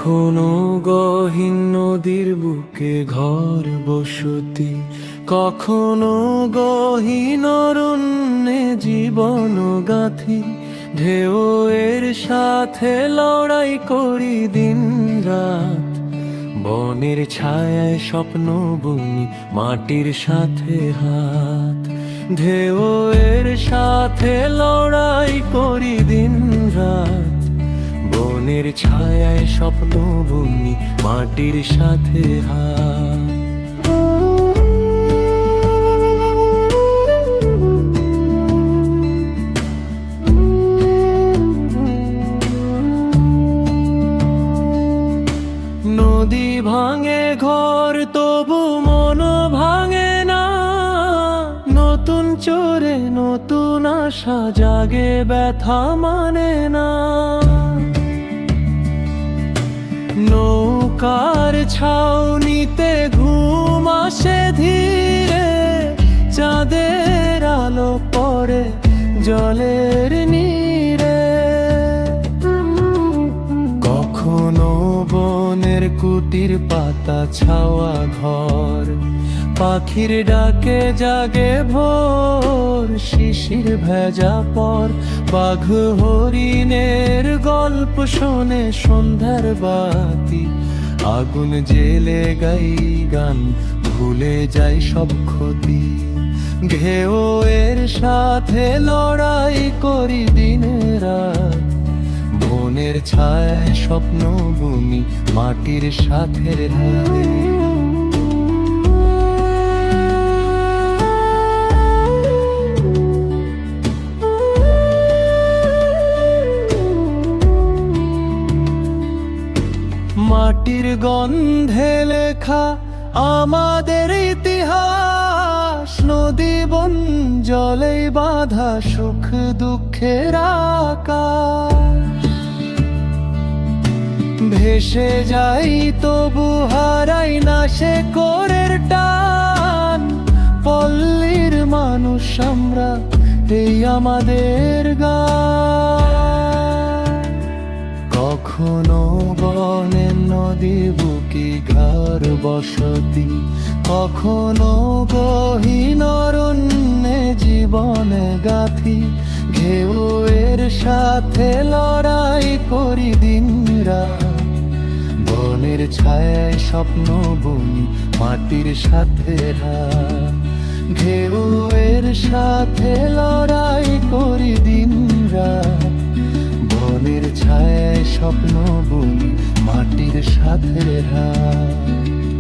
কখনো গহীন নদীর বুকে ঘর বসতি, কখনো গহীন অরণ্যে জীবন গাথি। ঢেউয়ের সাথে লড়াই করি দিন রাত, বনের ছায়ায় স্বপ্ন বুনি মাটির সাথে হাত। ঢেউয়ের সাথে লড়াই করি দিন রাত, বনের ছায়ায় স্বপ্ন বুনি মাটির সাথে হাত। নদী ভাঙে ঘর তবু মন ভাঙে না, নতুন চোরে নতুন আশা জাগে ব্যথা মানে না। নৌকার ছাউনিতে ঘুম আসে ধীরে, চাঁদের আলো পড়ে জলের নীরে। কখনো বনের কুটির পাতা ছাওয়া ঘর, পাখির ডাকে জাগে ভোর, শিশির ভেজা পর বাঘ হরিণের গল্প শোনে সন্ধ্যার বাতি। আগুন জেলে গাই গান, ভুলে যাই সব ক্ষতি। ঢেউয়ের সাথে লড়াই করি দিন রাত, বনের ছায়ায় স্বপ্ন বুনি মাটির সাথে রাতে। মাটির গন্ধে লেখা আমাদের ইতিহাস, নদী বন জলেই বাঁধা সুখ দুঃখের আকাশ। ভেসে যাই তবু হারাই না সে কোরের টান, পল্লীর মানুষ আমরা এই আমাদের গান। কখনো বনের নদী বুকি ঘর বসতি, কখনো গহীন অরণ্যে জীবনে গাথি। ঢেউয়ের সাথে লড়াই করি দিন রাত, বনের ছায়ায় স্বপ্ন বুনি মাটির সাথে রাত। ঢেউয়ের সাথে লড়াই করি দিন রাত, বনের ছায়ায় স্বপ্ন বুনি মাটির সাথে রাত।